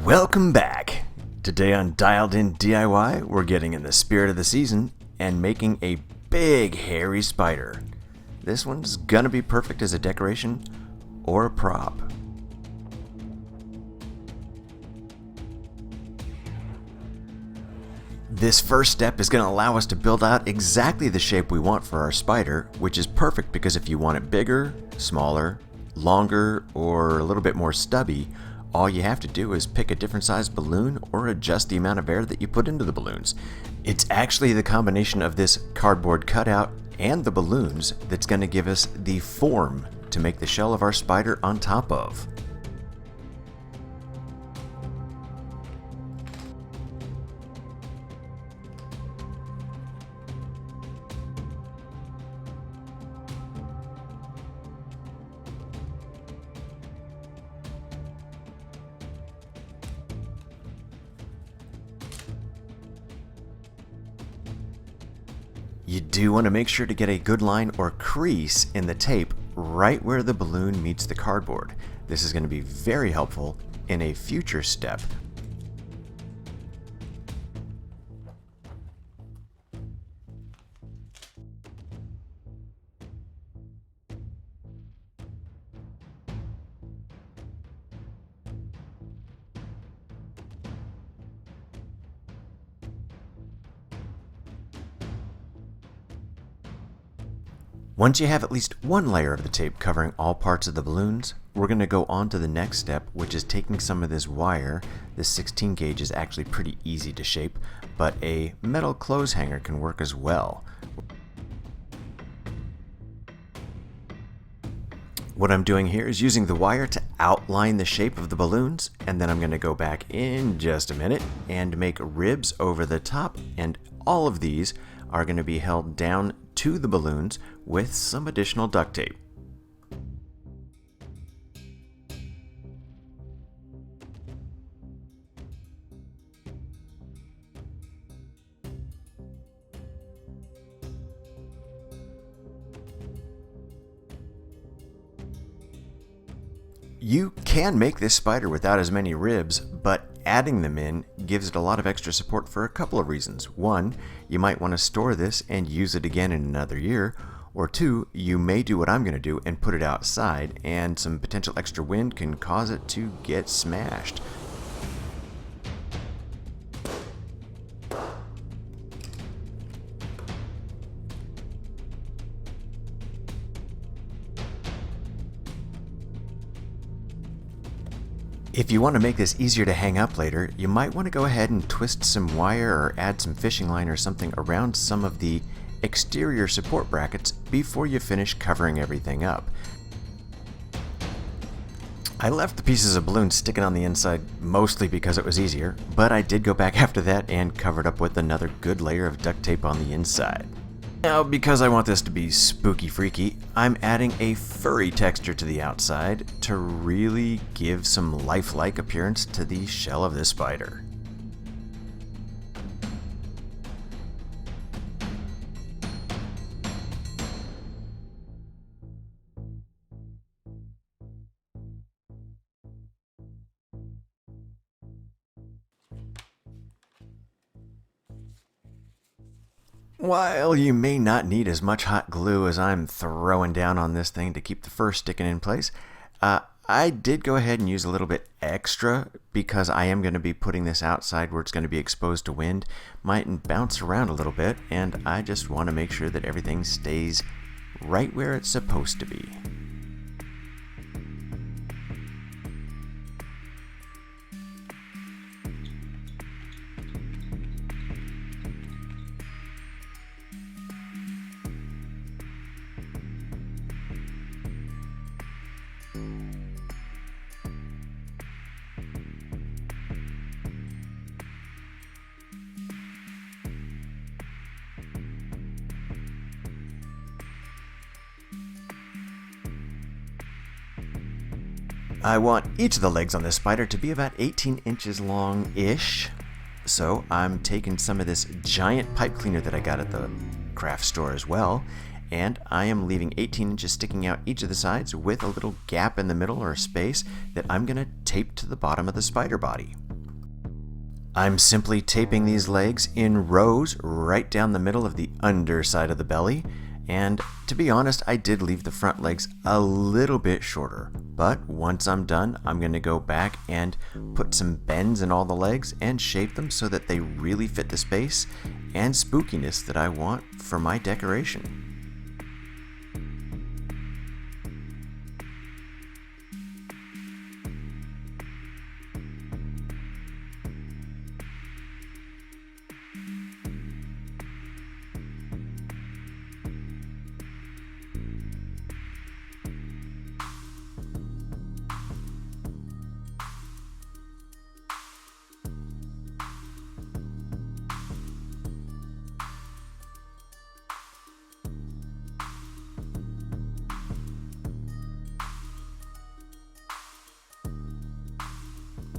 Welcome back! Today on Dialed In DIY, we're getting in the spirit of the season and making a big hairy spider. This one's gonna be perfect as a decoration or a prop. This first step is going to allow us to build out exactly the shape we want for our spider, which is perfect because if you want it bigger, smaller, longer, or a little bit more stubby, all you have to do is pick a different size balloon or adjust the amount of air that you put into the balloons. It's actually the combination of this cardboard cutout and the balloons that's going to give us the form to make the shell of our spider on top of. You do want to make sure to get a good line or crease in the tape right where the balloon meets the cardboard. This is going to be very helpful in a future step. Once you have at least one layer of the tape covering all parts of the balloons, we're going to go on to the next step, which is taking some of this wire. This 16 gauge is actually pretty easy to shape, but a metal clothes hanger can work as well. What I'm doing here is using the wire to outline the shape of the balloons, and then I'm going to go back in just a minute and make ribs over the top, and all of these are going to be held down to the balloons with some additional duct tape. You can make this spider without as many ribs, but adding them in gives it a lot of extra support for a couple of reasons. One, you might want to store this and use it again in another year, or two, you may do what I'm going to do and put it outside, and some potential extra wind can cause it to get smashed. If you want to make this easier to hang up later, you might want to go ahead and twist some wire or add some fishing line or something around some of the exterior support brackets before you finish covering everything up. I left the pieces of balloon sticking on the inside mostly because it was easier, but I did go back after that and covered up with another good layer of duct tape on the inside. Now, because I want this to be spooky freaky, I'm adding a furry texture to the outside to really give some lifelike appearance to the shell of this spider. While you may not need as much hot glue as I'm throwing down on this thing to keep the fur sticking in place, I did go ahead and use a little bit extra because I am going to be putting this outside where it's going to be exposed to wind. Might bounce around a little bit, and I just want to make sure that everything stays right where it's supposed to be. I want each of the legs on this spider to be about 18 inches long-ish. So I'm taking some of this giant pipe cleaner that I got at the craft store as well, and I am leaving 18 inches sticking out each of the sides with a little gap in the middle or space that I'm going to tape to the bottom of the spider body. I'm simply taping these legs in rows right down the middle of the underside of the belly, and to be honest, I did leave the front legs a little bit shorter, but once I'm done, I'm going to go back and put some bends in all the legs and shape them so that they really fit the space and spookiness that I want for my decoration.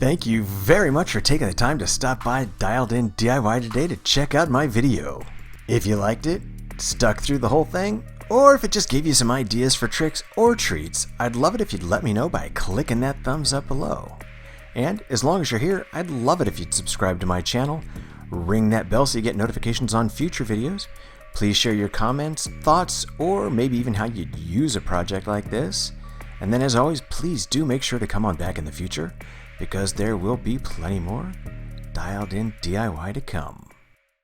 Thank you very much for taking the time to stop by Dialed In DIY today to check out my video. If you liked it, stuck through the whole thing, or if it just gave you some ideas for tricks or treats, I'd love it if you'd let me know by clicking that thumbs up below. And as long as you're here, I'd love it if you'd subscribe to my channel, ring that bell so you get notifications on future videos. Please share your comments, thoughts, or maybe even how you'd use a project like this. And then as always, please do make sure to come on back in the future, because there will be plenty more Dialed In DIY to come.